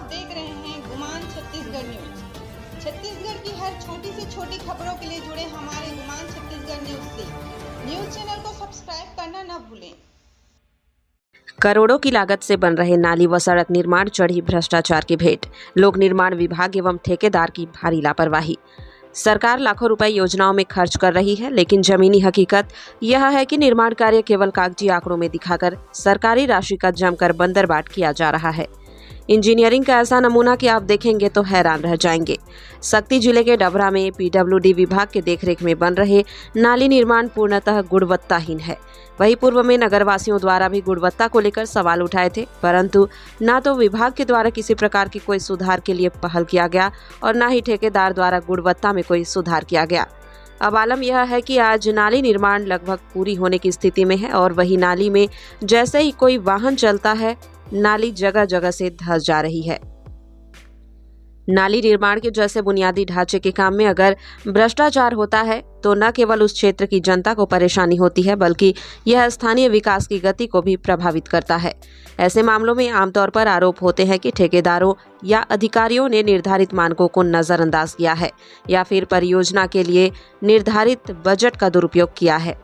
देख रहे हैं गुमान छत्तीसगढ़ न्यूज। छत्तीसगढ़ की हर छोटी से छोटी खबरों के लिए जुड़े हमारे गुमान छत्तीसगढ़ न्यूज से। न्यूज चैनल को सब्सक्राइब करना न भूलें। करोड़ों की लागत से बन रहे नाली व सड़क निर्माण चढ़ी भ्रष्टाचार की भेंट। लोक निर्माण विभाग एवं ठेकेदार की भारी लापरवाही। सरकार लाखों रुपए योजनाओं में खर्च कर रही है, लेकिन जमीनी हकीकत यह है कि निर्माण कार्य केवल कागजी आंकड़ों में दिखाकर सरकारी राशि का जमकर बंदरबाट किया जा रहा है। इंजीनियरिंग का ऐसा नमूना कि आप देखेंगे तो हैरान रह जाएंगे। सक्ती जिले के डभरा में पीडब्ल्यूडी विभाग के देखरेख में बन रहे नाली निर्माण पूर्णतः गुणवत्ताहीन है। वहीं पूर्व में नगरवासियों द्वारा भी गुणवत्ता को लेकर सवाल उठाए थे, परंतु न तो विभाग के द्वारा किसी प्रकार की कोई सुधार के लिए पहल किया गया और न ही ठेकेदार द्वारा गुणवत्ता में कोई सुधार किया गया। अब आलम यह है कि आज नाली निर्माण लगभग पूरी होने की स्थिति में है और वही नाली में जैसे ही कोई वाहन चलता है, नाली जगह जगह से धंस जा रही है। नाली निर्माण के जैसे बुनियादी ढांचे के काम में अगर भ्रष्टाचार होता है तो न केवल उस क्षेत्र की जनता को परेशानी होती है, बल्कि यह स्थानीय विकास की गति को भी प्रभावित करता है। ऐसे मामलों में आमतौर पर आरोप होते हैं कि ठेकेदारों या अधिकारियों ने निर्धारित मानकों को नजरअंदाज किया है या फिर परियोजना के लिए निर्धारित बजट का दुरुपयोग किया है।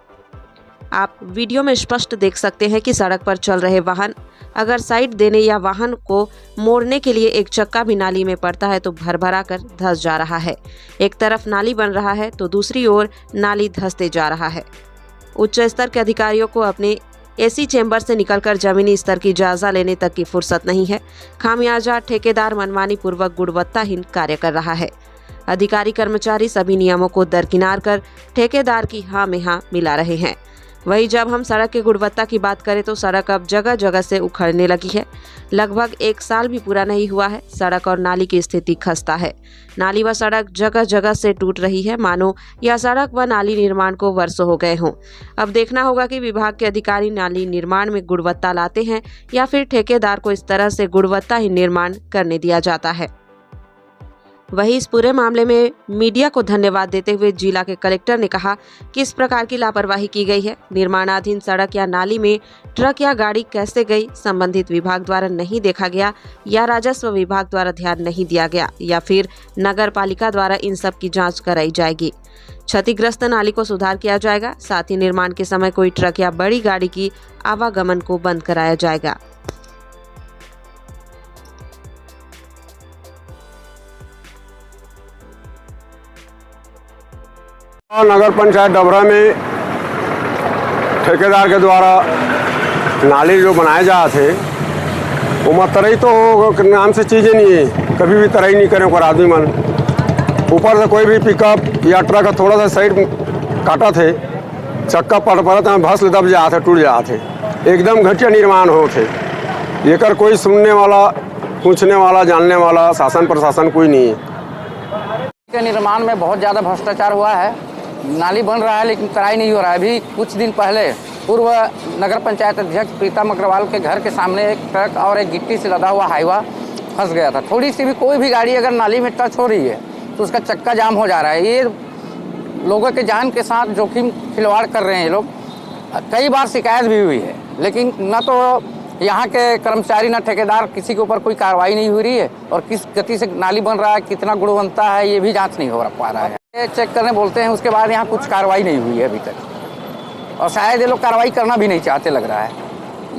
आप वीडियो में स्पष्ट देख सकते हैं कि सड़क पर चल रहे वाहन अगर साइड देने या वाहन को मोड़ने के लिए एक चक्का भी नाली में पड़ता है तो भरभरा कर धंस जा रहा है। एक तरफ नाली बन रहा है तो दूसरी ओर नाली धंसते जा रहा है। उच्च स्तर के अधिकारियों को अपने एसी चैम्बर से निकलकर जमीनी स्तर की जायजा लेने तक की फुर्सत नहीं है। खामियाजा ठेकेदार मनमानी पूर्वक गुणवत्ताहीन कार्य कर रहा है। अधिकारी कर्मचारी सभी नियमों को दरकिनार कर ठेकेदार की हाँ में हाँ मिला रहे हैं। वहीं जब हम सड़क की गुणवत्ता की बात करें तो सड़क अब जगह जगह से उखड़ने लगी है। लगभग 1 साल भी पूरा नहीं हुआ है, सड़क और नाली की स्थिति खस्ता है। नाली व सड़क जगह जगह से टूट रही है, मानो यह सड़क व नाली निर्माण को वर्षों हो गए हों। अब देखना होगा कि विभाग के अधिकारी नाली निर्माण में गुणवत्ता लाते हैं या फिर ठेकेदार को इस तरह से गुणवत्ताहीन निर्माण करने दिया जाता है। वहीं इस पूरे मामले में मीडिया को धन्यवाद देते हुए जिला के कलेक्टर ने कहा कि इस प्रकार की लापरवाही की गई है। निर्माणाधीन सड़क या नाली में ट्रक या गाड़ी कैसे गई, संबंधित विभाग द्वारा नहीं देखा गया या राजस्व विभाग द्वारा ध्यान नहीं दिया गया या फिर नगर पालिका द्वारा इन सब की जांच कराई जाएगी। क्षतिग्रस्त नाली को सुधार किया जाएगा। साथ ही निर्माण के समय कोई ट्रक या बड़ी गाड़ी की आवागमन को बंद कराया जाएगा। नगर पंचायत डभरा में ठेकेदार के द्वारा नाली जो बनाए जा थे वो मत तरई तो नाम से चीज़ें नहीं है, कभी भी तरई नहीं करें पर आदमी मन ऊपर से कोई भी पिकअप या ट्रक का थोड़ा सा साइड काटा थे, चक्का पड़ पड़ा तो भस दब जा थे, टूट जा थे। एकदम घटिया निर्माण हो थे। ये कर कोई सुनने वाला, पूछने वाला, जानने वाला शासन प्रशासन कोई नहीं है। के निर्माण में बहुत ज़्यादा भ्रष्टाचार हुआ है। नाली बन रहा है लेकिन तराई नहीं हो रहा है। अभी कुछ दिन पहले पूर्व नगर पंचायत अध्यक्ष प्रीतम अग्रवाल के घर के सामने एक ट्रक और एक गिट्टी से लदा हुआ हाईवा फंस गया था। थोड़ी सी भी कोई भी गाड़ी अगर नाली में टच हो रही है तो उसका चक्का जाम हो जा रहा है। ये लोगों के जान के साथ जोखिम खिलवाड़ कर रहे हैं ये लोग। कई बार शिकायत भी हुई है, लेकिन न तो यहाँ के कर्मचारी न ठेकेदार, किसी के ऊपर कोई कार्रवाई नहीं हो रही है और किस गति से नाली बन रहा है, कितना गुणवत्ता है, ये भी जांच नहीं हो पा रहा है। ये चेक करने बोलते हैं, उसके बाद यहाँ कुछ कार्रवाई नहीं हुई है अभी तक और शायद ये लोग कार्रवाई करना भी नहीं चाहते लग रहा है।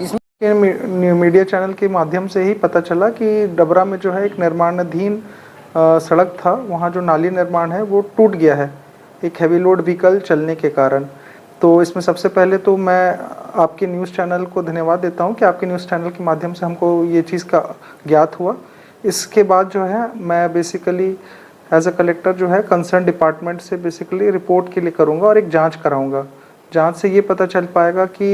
इसमें मीडिया चैनल के माध्यम से ही पता चला कि डबरा में जो है एक निर्माणाधीन सड़क था, वहाँ जो नाली निर्माण है वो टूट गया है एक हैवी लोड व्हीकल चलने के कारण। तो इसमें सबसे पहले तो मैं आपके न्यूज़ चैनल को धन्यवाद देता हूं कि आपके न्यूज़ चैनल के माध्यम से हमको ये चीज़ का ज्ञात हुआ। इसके बाद जो है मैं बेसिकली एज अ कलेक्टर जो है कंसर्न डिपार्टमेंट से बेसिकली रिपोर्ट के लिए करूंगा और एक जांच कराऊंगा। जांच से ये पता चल पाएगा कि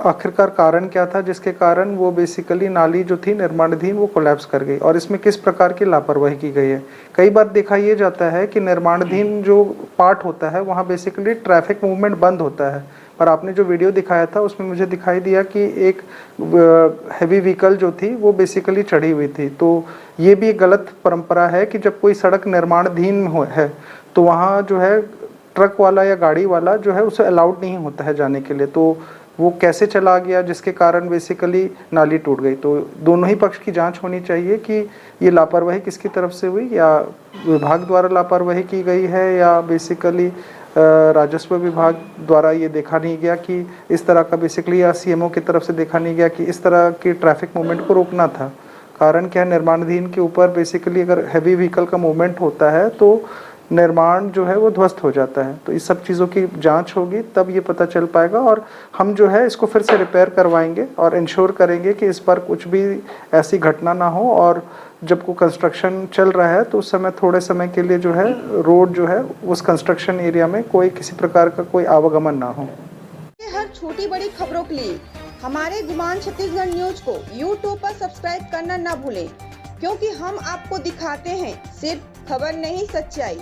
आखिरकार कारण क्या था जिसके कारण वो बेसिकली नाली जो थी निर्माणाधीन वो कोलैप्स कर गई और इसमें किस प्रकार की लापरवाही की गई है। कई बार देखा ये जाता है कि निर्माणाधीन जो पार्ट होता है वहाँ बेसिकली ट्रैफिक मूवमेंट बंद होता है, पर आपने जो वीडियो दिखाया था उसमें मुझे दिखाई दिया कि एक हैवी व्हीकल जो थी वो बेसिकली चढ़ी हुई थी। तो ये भी एक गलत परंपरा है कि जब कोई सड़क निर्माणाधीन है तो वहाँ जो है ट्रक वाला या गाड़ी वाला जो है उसे अलाउड नहीं होता है जाने के लिए। तो वो कैसे चला गया जिसके कारण बेसिकली नाली टूट गई। तो दोनों ही पक्ष की जांच होनी चाहिए कि ये लापरवाही किसकी तरफ से हुई, या विभाग द्वारा लापरवाही की गई है या बेसिकली राजस्व विभाग द्वारा ये देखा नहीं गया कि इस तरह का बेसिकली, या सीएमओ की तरफ से देखा नहीं गया कि इस तरह की ट्रैफिक मूवमेंट को रोकना था। कारण क्या है, निर्माणाधीन के ऊपर बेसिकली अगर हैवी व्हीकल का मूवमेंट होता है तो निर्माण जो है वो ध्वस्त हो जाता है। तो इस सब चीज़ों की जांच होगी तब ये पता चल पाएगा, और हम जो है इसको फिर से रिपेयर करवाएंगे और इंश्योर करेंगे कि इस बार कुछ भी ऐसी घटना ना हो। और जब को कंस्ट्रक्शन चल रहा है तो उस समय थोड़े समय के लिए जो है रोड जो है उस कंस्ट्रक्शन एरिया में कोई किसी प्रकार का कोई आवागमन ना हो। हर छोटी बड़ी खबरों के लिए हमारे गुमान छत्तीसगढ़ न्यूज को यूट्यूब पर सब्सक्राइब करना ना भूलें, क्योंकि हम आपको दिखाते हैं सिर्फ खबर नहीं, सच्चाई।